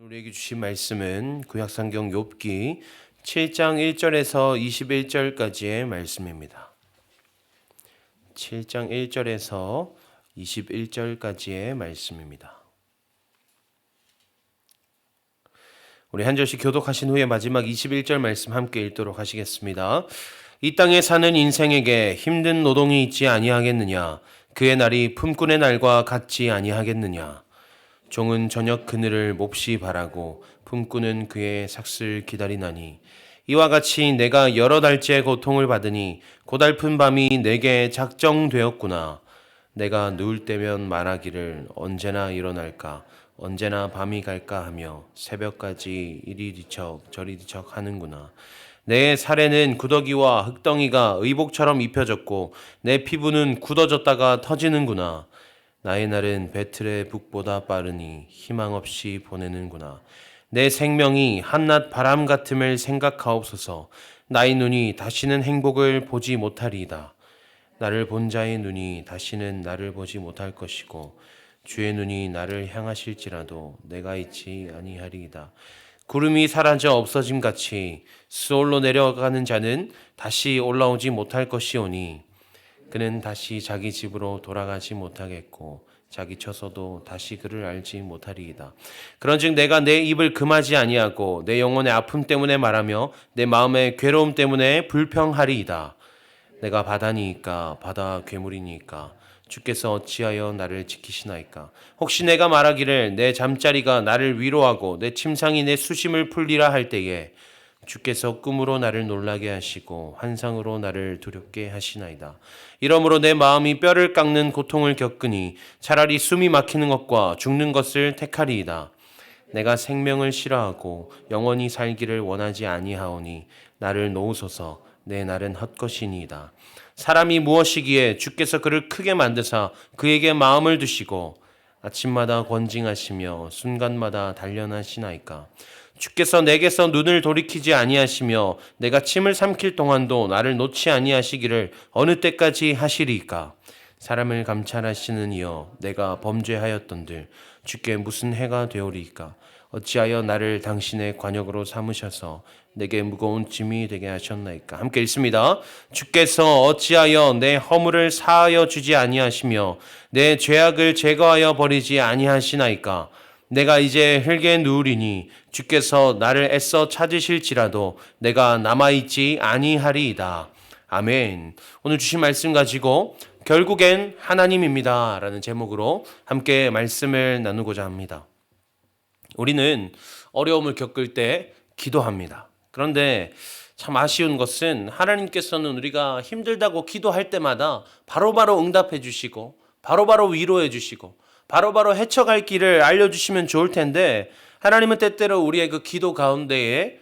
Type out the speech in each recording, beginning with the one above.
우리에게 주신 말씀은 구약성경 욥기 7장 1절에서 21절까지의 말씀입니다. 7장 1절에서 21절까지의 말씀입니다. 우리 한 절씩 교독하신 후에 마지막 21절 말씀 함께 읽도록 하시겠습니다. 이 땅에 사는 인생에게 힘든 노동이 있지 아니하겠느냐? 그의 날이 품꾼의 날과 같지 아니하겠느냐? 종은 저녁 그늘을 몹시 바라고 품꾼은 그의 삭슬 기다리나니 이와 같이 내가 여러 달째 고통을 받으니 고달픈 밤이 내게 작정되었구나. 내가 누울 때면 말하기를 언제나 일어날까 언제나 밤이 갈까 하며 새벽까지 이리 뒤척 저리 뒤척 하는구나. 내 살에는 구더기와 흙덩이가 의복처럼 입혀졌고 내 피부는 굳어졌다가 터지는구나. 나의 날은 배틀의 북보다 빠르니 희망 없이 보내는구나. 내 생명이 한낮 바람 같음을 생각하옵소서. 나의 눈이 다시는 행복을 보지 못하리이다. 나를 본 자의 눈이 다시는 나를 보지 못할 것이고 주의 눈이 나를 향하실지라도 내가 잊지 아니하리이다. 구름이 사라져 없어짐 같이 수올로 내려가는 자는 다시 올라오지 못할 것이오니 그는 다시 자기 집으로 돌아가지 못하겠고 자기 처소도 다시 그를 알지 못하리이다. 그런즉 내가 내 입을 금하지 아니하고 내 영혼의 아픔 때문에 말하며 내 마음의 괴로움 때문에 불평하리이다. 내가 바다니이까 바다 괴물이니까 주께서 어찌하여 나를 지키시나이까? 혹시 내가 말하기를 내 잠자리가 나를 위로하고 내 침상이 내 수심을 풀리라 할 때에 주께서 꿈으로 나를 놀라게 하시고 환상으로 나를 두렵게 하시나이다. 이러므로 내 마음이 뼈를 깎는 고통을 겪으니 차라리 숨이 막히는 것과 죽는 것을 택하리이다. 내가 생명을 싫어하고 영원히 살기를 원하지 아니하오니 나를 놓으소서. 내 날은 헛것이니이다. 사람이 무엇이기에 주께서 그를 크게 만드사 그에게 마음을 두시고 아침마다 권징하시며 순간마다 단련하시나이까? 주께서 내게서 눈을 돌이키지 아니하시며 내가 침을 삼킬 동안도 나를 놓지 아니하시기를 어느 때까지 하시리이까? 사람을 감찰하시는 이여 내가 범죄하였던들 주께 무슨 해가 되오리이까? 어찌하여 나를 당신의 관역으로 삼으셔서 내게 무거운 짐이 되게 하셨나이까? 함께 읽습니다. 주께서 어찌하여 내 허물을 사하여 주지 아니하시며 내 죄악을 제거하여 버리지 아니하시나이까? 내가 이제 흙에 누우리니 주께서 나를 애써 찾으실지라도 내가 남아있지 아니하리이다. 아멘. 오늘 주신 말씀 가지고 결국엔 하나님입니다 라는 제목으로 함께 말씀을 나누고자 합니다. 우리는 어려움을 겪을 때 기도합니다. 그런데 참 아쉬운 것은 하나님께서는 우리가 힘들다고 기도할 때마다 바로바로 응답해 주시고 바로바로 위로해 주시고 바로바로 헤쳐갈 길을 알려주시면 좋을 텐데 하나님은 때때로 우리의 그 기도 가운데에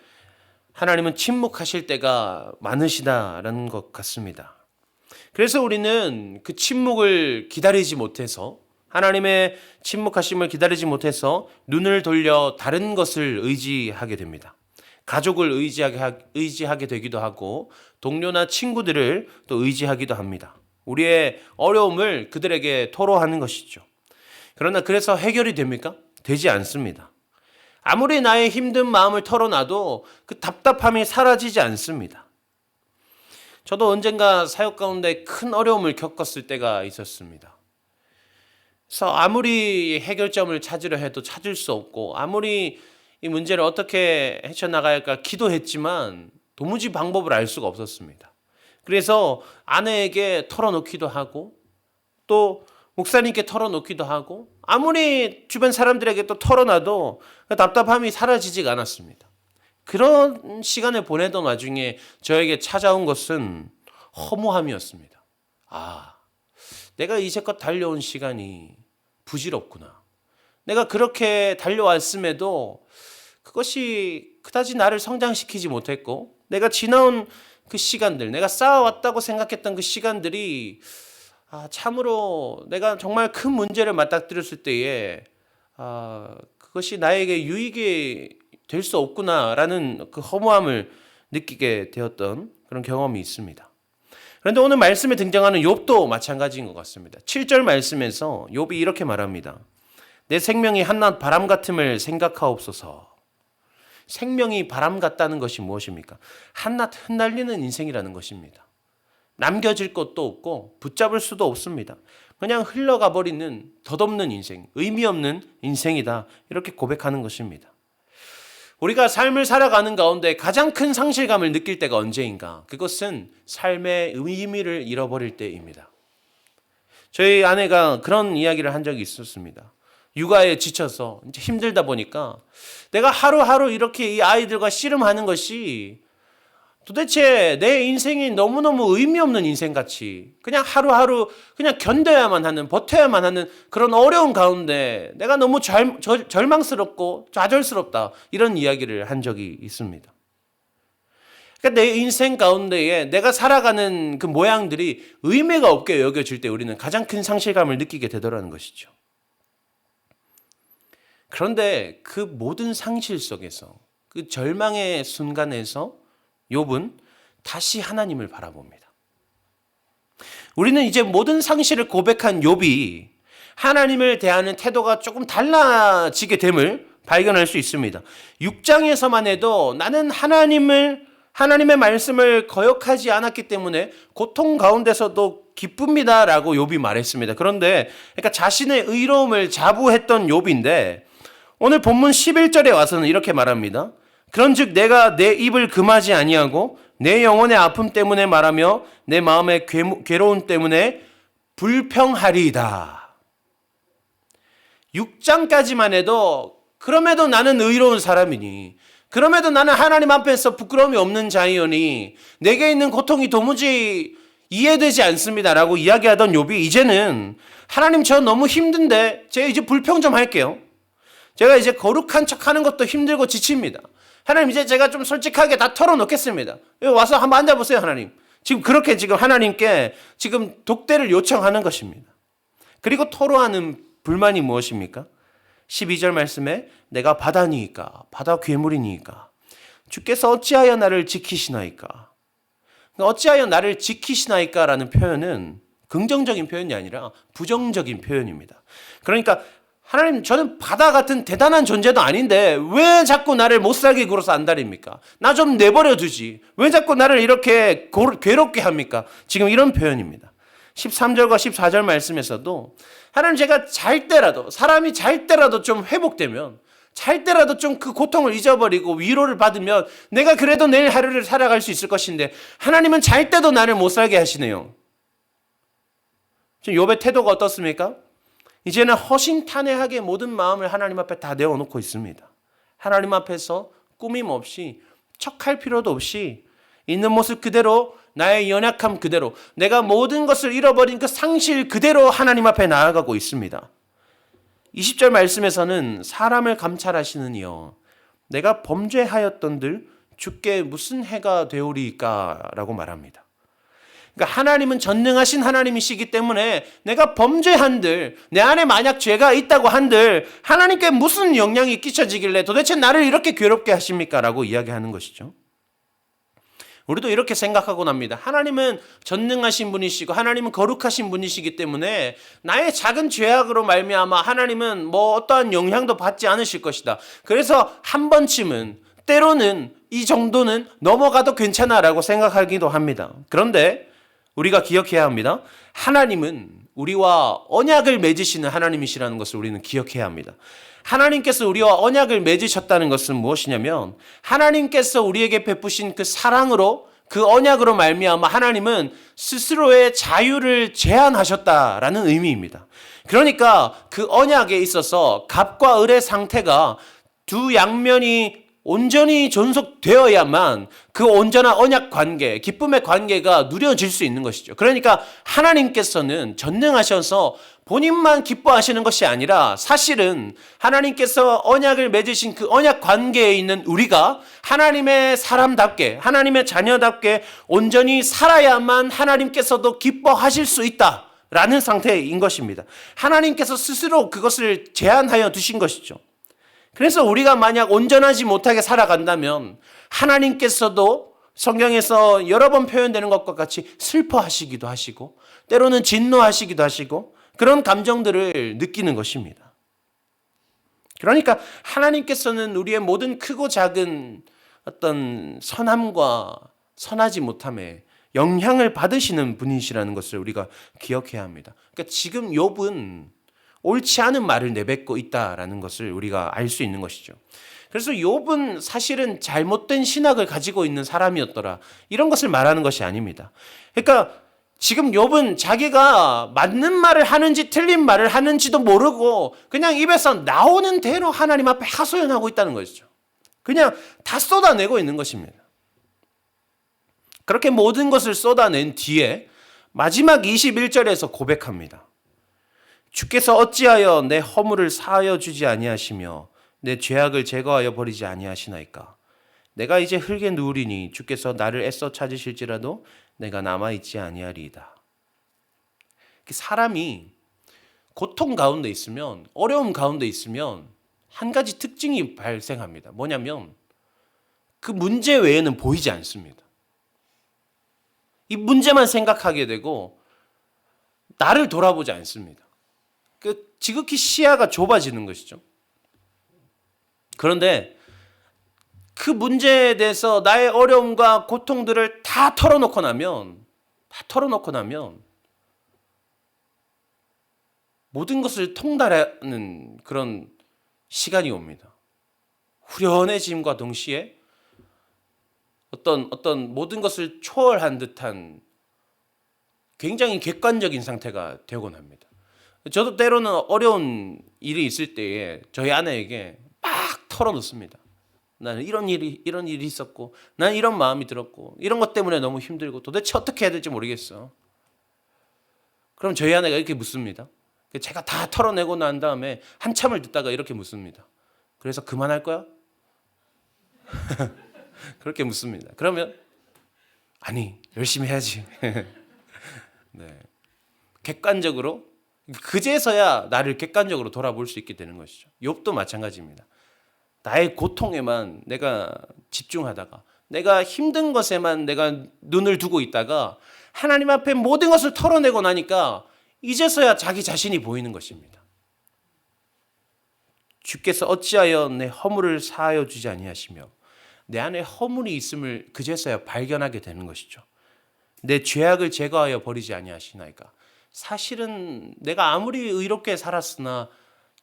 하나님은 침묵하실 때가 많으시다라는 것 같습니다. 그래서 우리는 그 침묵을 기다리지 못해서 하나님의 침묵하심을 기다리지 못해서 눈을 돌려 다른 것을 의지하게 됩니다. 가족을 의지하게 되기도 하고 동료나 친구들을 또 의지하기도 합니다. 우리의 어려움을 그들에게 토로하는 것이죠. 그러나 그래서 해결이 됩니까? 되지 않습니다. 아무리 나의 힘든 마음을 털어놔도 그 답답함이 사라지지 않습니다. 저도 언젠가 사역 가운데 큰 어려움을 겪었을 때가 있었습니다. 그래서 아무리 해결점을 찾으려 해도 찾을 수 없고 아무리 이 문제를 어떻게 헤쳐나가야 할까 기도했지만 도무지 방법을 알 수가 없었습니다. 그래서 아내에게 털어놓기도 하고 또 목사님께 털어놓기도 하고 아무리 주변 사람들에게 또 털어놔도 그 답답함이 사라지지가 않았습니다. 그런 시간을 보내던 와중에 저에게 찾아온 것은 허무함이었습니다. 내가 이제껏 달려온 시간이 부질없구나. 내가 그렇게 달려왔음에도 그것이 그다지 나를 성장시키지 못했고 내가 지나온 그 시간들, 내가 쌓아왔다고 생각했던 그 시간들이 참으로 내가 정말 큰 문제를 맞닥뜨렸을 때에 그것이 나에게 유익이 될 수 없구나라는 그 허무함을 느끼게 되었던 그런 경험이 있습니다. 그런데 오늘 말씀에 등장하는 욥도 마찬가지인 것 같습니다. 7절 말씀에서 욥이 이렇게 말합니다. 내 생명이 한낱 바람 같음을 생각하옵소서. 생명이 바람 같다는 것이 무엇입니까? 한낱 흩날리는 인생이라는 것입니다. 남겨질 것도 없고 붙잡을 수도 없습니다. 그냥 흘러가 버리는 덧없는 인생, 의미 없는 인생이다. 이렇게 고백하는 것입니다. 우리가 삶을 살아가는 가운데 가장 큰 상실감을 느낄 때가 언제인가? 그것은 삶의 의미를 잃어버릴 때입니다. 저희 아내가 그런 이야기를 한 적이 있었습니다. 육아에 지쳐서 이제 힘들다 보니까 내가 하루하루 이렇게 이 아이들과 씨름하는 것이 도대체 내 인생이 너무너무 의미 없는 인생같이 그냥 하루하루 그냥 견뎌야만 하는, 버텨야만 하는 그런 어려운 가운데 내가 너무 절망스럽고 좌절스럽다, 이런 이야기를 한 적이 있습니다. 그러니까 내 인생 가운데에 내가 살아가는 그 모양들이 의미가 없게 여겨질 때 우리는 가장 큰 상실감을 느끼게 되더라는 것이죠. 그런데 그 모든 상실 속에서, 그 절망의 순간에서 욥은 다시 하나님을 바라봅니다. 우리는 이제 모든 상실을 고백한 욥이 하나님을 대하는 태도가 조금 달라지게 됨을 발견할 수 있습니다. 6장에서만 해도 나는 하나님의 말씀을 거역하지 않았기 때문에 고통 가운데서도 기쁩니다라고 욥이 말했습니다. 그런데 그러니까 자신의 의로움을 자부했던 욥인데 오늘 본문 11절에 와서는 이렇게 말합니다. 그런즉 내가 내 입을 금하지 아니하고 내 영혼의 아픔 때문에 말하며 내 마음의 괴로움 때문에 불평하리이다. 6장까지만 해도 그럼에도 나는 의로운 사람이니, 그럼에도 나는 하나님 앞에서 부끄러움이 없는 자이오니 내게 있는 고통이 도무지 이해되지 않습니다라고 이야기하던 욥이 이제는 하나님 저 너무 힘든데 제가 이제 불평 좀 할게요. 제가 이제 거룩한 척하는 것도 힘들고 지칩니다. 하나님 이제 제가 좀 솔직하게 다 털어놓겠습니다. 여기 와서 한번 앉아보세요. 하나님. 지금 그렇게 지금 하나님께 지금 독대를 요청하는 것입니다. 그리고 토로하는 불만이 무엇입니까? 12절 말씀에 내가 바다니이까 바다 괴물이니이까 주께서 어찌하여 나를 지키시나이까. 어찌하여 나를 지키시나이까 라는 표현은 긍정적인 표현이 아니라 부정적인 표현입니다. 그러니까 하나님, 저는 바다 같은 대단한 존재도 아닌데 왜 자꾸 나를 못살게 굴어서 안달입니까? 나 좀 내버려 두지. 왜 자꾸 나를 이렇게 괴롭게 합니까? 지금 이런 표현입니다. 13절과 14절 말씀에서도 하나님, 제가 잘 때라도, 사람이 잘 때라도 좀 회복되면, 잘 때라도 좀 그 고통을 잊어버리고 위로를 받으면 내가 그래도 내일 하루를 살아갈 수 있을 것인데 하나님은 잘 때도 나를 못 살게 하시네요. 지금 욥의 태도가 어떻습니까? 이제는 허심탄회하게 모든 마음을 하나님 앞에 다 내어놓고 있습니다. 하나님 앞에서 꾸밈 없이, 척할 필요도 없이 있는 모습 그대로, 나의 연약함 그대로, 내가 모든 것을 잃어버린 그 상실 그대로 하나님 앞에 나아가고 있습니다. 20절 말씀에서는 사람을 감찰하시는 이여 내가 범죄하였던들 주께 무슨 해가 되오리까 라고 말합니다. 그러니까 하나님은 전능하신 하나님이시기 때문에 내가 범죄한들, 내 안에 만약 죄가 있다고 한들 하나님께 무슨 영향이 끼쳐지길래 도대체 나를 이렇게 괴롭게 하십니까? 라고 이야기하는 것이죠. 우리도 이렇게 생각하곤 합니다. 하나님은 전능하신 분이시고 하나님은 거룩하신 분이시기 때문에 나의 작은 죄악으로 말미암아 하나님은 뭐 어떠한 영향도 받지 않으실 것이다. 그래서 한 번쯤은, 때로는 이 정도는 넘어가도 괜찮아라고 생각하기도 합니다. 그런데 우리가 기억해야 합니다. 하나님은 우리와 언약을 맺으시는 하나님이시라는 것을 우리는 기억해야 합니다. 하나님께서 우리와 언약을 맺으셨다는 것은 무엇이냐면 하나님께서 우리에게 베푸신 그 사랑으로, 그 언약으로 말미암아 하나님은 스스로의 자유를 제한하셨다라는 의미입니다. 그러니까 그 언약에 있어서 갑과 을의 상태가 두 양면이 온전히 존속되어야만 그 온전한 언약 관계, 기쁨의 관계가 누려질 수 있는 것이죠. 그러니까 하나님께서는 전능하셔서 본인만 기뻐하시는 것이 아니라 사실은 하나님께서 언약을 맺으신 그 언약 관계에 있는 우리가 하나님의 사람답게, 하나님의 자녀답게 온전히 살아야만 하나님께서도 기뻐하실 수 있다라는 상태인 것입니다. 하나님께서 스스로 그것을 제한하여 두신 것이죠. 그래서 우리가 만약 온전하지 못하게 살아간다면 하나님께서도 성경에서 여러 번 표현되는 것과 같이 슬퍼하시기도 하시고 때로는 진노하시기도 하시고 그런 감정들을 느끼는 것입니다. 그러니까 하나님께서는 우리의 모든 크고 작은 어떤 선함과 선하지 못함에 영향을 받으시는 분이시라는 것을 우리가 기억해야 합니다. 그러니까 지금 욥은 옳지 않은 말을 내뱉고 있다라는 것을 우리가 알 수 있는 것이죠. 그래서 욥은 사실은 잘못된 신학을 가지고 있는 사람이었더라, 이런 것을 말하는 것이 아닙니다. 그러니까 지금 욥은 자기가 맞는 말을 하는지 틀린 말을 하는지도 모르고 그냥 입에서 나오는 대로 하나님 앞에 하소연하고 있다는 것이죠. 그냥 다 쏟아내고 있는 것입니다. 그렇게 모든 것을 쏟아낸 뒤에 마지막 21절에서 고백합니다. 주께서 어찌하여 내 허물을 사하여 주지 아니하시며 내 죄악을 제거하여 버리지 아니하시나이까. 내가 이제 흙에 누우리니 주께서 나를 애써 찾으실지라도 내가 남아있지 아니하리이다. 사람이 고통 가운데 있으면, 어려움 가운데 있으면 한 가지 특징이 발생합니다. 뭐냐면 그 문제 외에는 보이지 않습니다. 이 문제만 생각하게 되고 나를 돌아보지 않습니다. 지극히 시야가 좁아지는 것이죠. 그런데 그 문제에 대해서 나의 어려움과 고통들을 다 털어놓고 나면 모든 것을 통달하는 그런 시간이 옵니다. 후련해짐과 동시에 어떤 모든 것을 초월한 듯한 굉장히 객관적인 상태가 되곤 합니다. 저도 때로는 어려운 일이 있을 때에 저희 아내에게 막 털어놓습니다. 나는 이런 일이 있었고, 나는 이런 마음이 들었고, 이런 것 때문에 너무 힘들고, 도대체 어떻게 해야 될지 모르겠어. 그럼 저희 아내가 이렇게 묻습니다. 제가 다 털어내고 난 다음에 한참을 듣다가 이렇게 묻습니다. 그래서 그만할 거야? 그렇게 묻습니다. 그러면 아니, 열심히 해야지. 네. 객관적으로, 그제서야 나를 객관적으로 돌아볼 수 있게 되는 것이죠. 욥도 마찬가지입니다. 나의 고통에만 내가 집중하다가, 내가 힘든 것에만 내가 눈을 두고 있다가 하나님 앞에 모든 것을 털어내고 나니까 이제서야 자기 자신이 보이는 것입니다. 주께서 어찌하여 내 허물을 사하여 주지 아니하시며, 내 안에 허물이 있음을 그제서야 발견하게 되는 것이죠. 내 죄악을 제거하여 버리지 아니하시나이까. 사실은 내가 아무리 의롭게 살았으나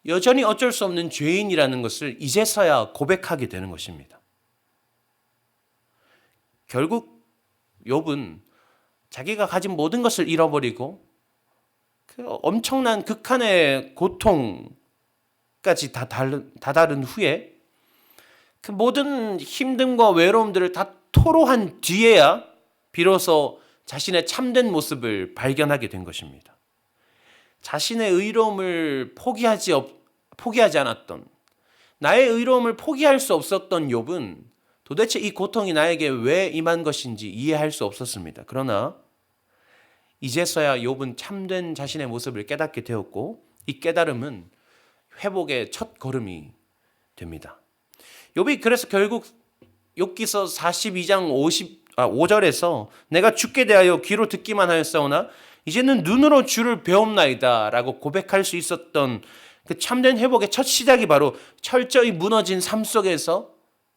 여전히 어쩔 수 없는 죄인이라는 것을 이제서야 고백하게 되는 것입니다. 결국 욥은 자기가 가진 모든 것을 잃어버리고 그 엄청난 극한의 고통까지 다다른 후에 그 모든 힘듦과 외로움들을 다 토로한 뒤에야 비로소 자신의 참된 모습을 발견하게 된 것입니다. 자신의 의로움을 포기하지 않았던, 나의 의로움을 포기할 수 없었던 욥은 도대체 이 고통이 나에게 왜 임한 것인지 이해할 수 없었습니다. 그러나 이제서야 욥은 참된 자신의 모습을 깨닫게 되었고, 이 깨달음은 회복의 첫 걸음이 됩니다. 욥이 그래서 결국 욥기서 42장 5절에서 내가 주께 대하여 귀로 듣기만 하였사오나 이제는 눈으로 주를 배움나이다 라고 고백할 수 있었던 그 참된 회복의 첫 시작이 바로 철저히 무너진 삶 속에서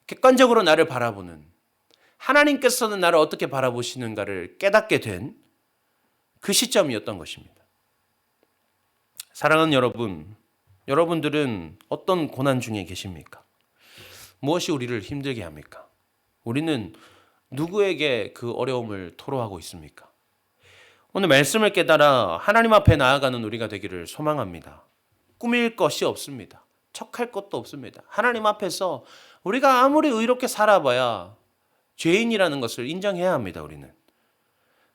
객관적으로 나를 바라보는, 하나님께서는 나를 어떻게 바라보시는가를 깨닫게 된 그 시점이었던 것입니다. 사랑하는 여러분, 여러분들은 어떤 고난 중에 계십니까? 무엇이 우리를 힘들게 합니까? 우리는 누구에게 그 어려움을 토로하고 있습니까? 오늘 말씀을 깨달아 하나님 앞에 나아가는 우리가 되기를 소망합니다. 꾸밀 것이 없습니다. 척할 것도 없습니다. 하나님 앞에서 우리가 아무리 의롭게 살아봐야 죄인이라는 것을 인정해야 합니다.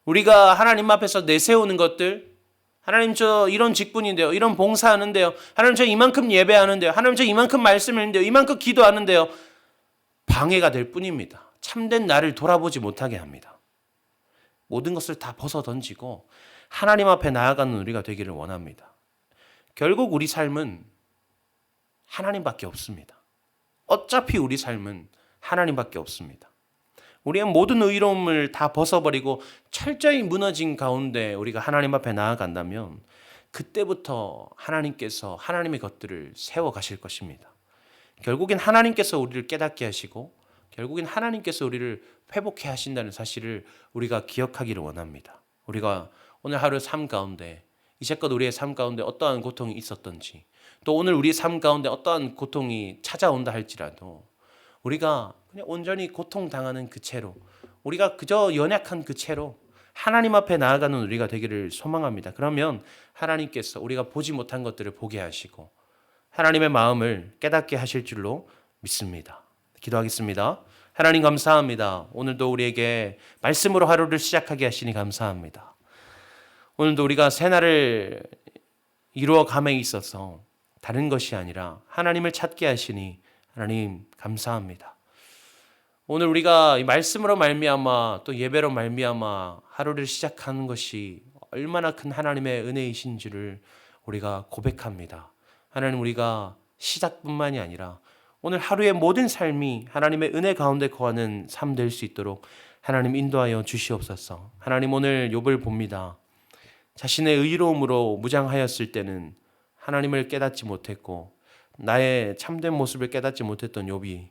우리가 하나님 앞에서 내세우는 것들, 하나님 저 이런 직분인데요, 이런 봉사하는데요, 하나님 저 이만큼 예배하는데요, 하나님 저 이만큼 말씀을 했는데요, 이만큼 기도하는데요, 방해가 될 뿐입니다. 참된 나를 돌아보지 못하게 합니다. 모든 것을 다 벗어 던지고 하나님 앞에 나아가는 우리가 되기를 원합니다. 결국 우리 삶은 하나님밖에 없습니다. 어차피 우리 삶은 하나님밖에 없습니다. 우리의 모든 의로움을 다 벗어버리고 철저히 무너진 가운데 우리가 하나님 앞에 나아간다면 그때부터 하나님께서 하나님의 것들을 세워 가실 것입니다. 결국엔 하나님께서 우리를 깨닫게 하시고 결국엔 하나님께서 우리를 회복해 하신다는 사실을 우리가 기억하기를 원합니다. 우리가 오늘 하루 삶 가운데 이제껏 우리의 삶 가운데 어떠한 고통이 있었던지 또 오늘 우리의 삶 가운데 어떠한 고통이 찾아온다 할지라도 우리가 그냥 온전히 고통당하는 그 채로 우리가 그저 연약한 그 채로 하나님 앞에 나아가는 우리가 되기를 소망합니다. 그러면 하나님께서 우리가 보지 못한 것들을 보게 하시고 하나님의 마음을 깨닫게 하실 줄로 믿습니다. 기도하겠습니다. 하나님 감사합니다. 오늘도 우리에게 말씀으로 하루를 시작하게 하시니 감사합니다. 오늘도 우리가 새날을 이루어감에 있어서 다른 것이 아니라 하나님을 찾게 하시니 하나님 감사합니다. 오늘 우리가 이 말씀으로 말미암아 또 예배로 말미암아 하루를 시작하는 것이 얼마나 큰 하나님의 은혜이신 줄을 우리가 고백합니다. 하나님 우리가 시작뿐만이 아니라 오늘 하루의 모든 삶이 하나님의 은혜 가운데 거하는 삶 될 수 있도록 하나님 인도하여 주시옵소서. 하나님 오늘 욥을 봅니다. 자신의 의로움으로 무장하였을 때는 하나님을 깨닫지 못했고 나의 참된 모습을 깨닫지 못했던 욥이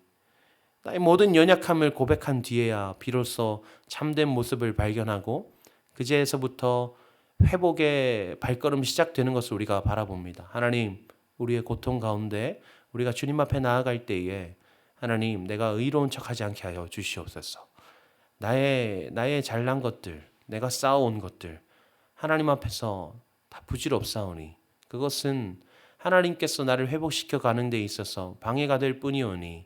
나의 모든 연약함을 고백한 뒤에야 비로소 참된 모습을 발견하고 그제서부터 회복의 발걸음이 시작되는 것을 우리가 바라봅니다. 하나님 우리의 고통 가운데 우리가 주님 앞에 나아갈 때에 하나님 내가 의로운 척하지 않게 하여 주시옵소서. 나의 잘난 것들 내가 쌓아온 것들 하나님 앞에서 다 부질없사오니 그것은 하나님께서 나를 회복시켜 가는 데 있어서 방해가 될 뿐이오니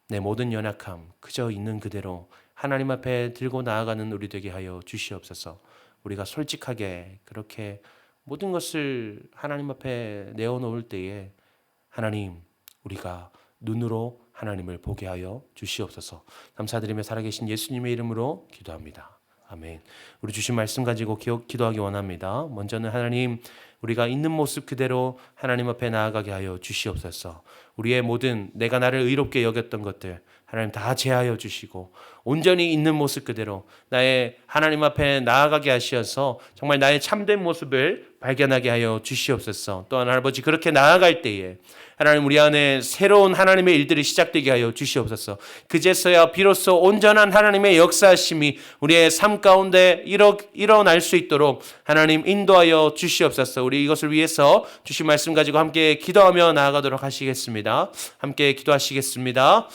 내 모든 연약함 그저 있는 그대로 하나님 앞에 들고 나아가는 우리 되게 하여 주시옵소서. 우리가 솔직하게 그렇게 모든 것을 하나님 앞에 내어놓을 때에 하나님 우리가 눈으로 하나님을 보게 하여 주시옵소서. 감사드리며 살아계신 예수님의 이름으로 기도합니다. 아멘. 우리 주신 말씀 가지고 기도하기 원합니다. 먼저는 하나님 우리가 있는 모습 그대로 하나님 앞에 나아가게 하여 주시옵소서. 우리의 모든 내가 나를 의롭게 여겼던 것들 하나님 다 제하여 주시고 온전히 있는 모습 그대로 나의 하나님 앞에 나아가게 하시어서 정말 나의 참된 모습을 발견하게 하여 주시옵소서. 또한 아버지 그렇게 나아갈 때에 하나님 우리 안에 새로운 하나님의 일들이 시작되게 하여 주시옵소서. 그제서야 비로소 온전한 하나님의 역사하심이 우리의 삶 가운데 일어날 수 있도록 하나님 인도하여 주시옵소서. 우리 이것을 위해서 주신 말씀 가지고 함께 기도하며 나아가도록 하시겠습니다. 함께 기도하시겠습니다.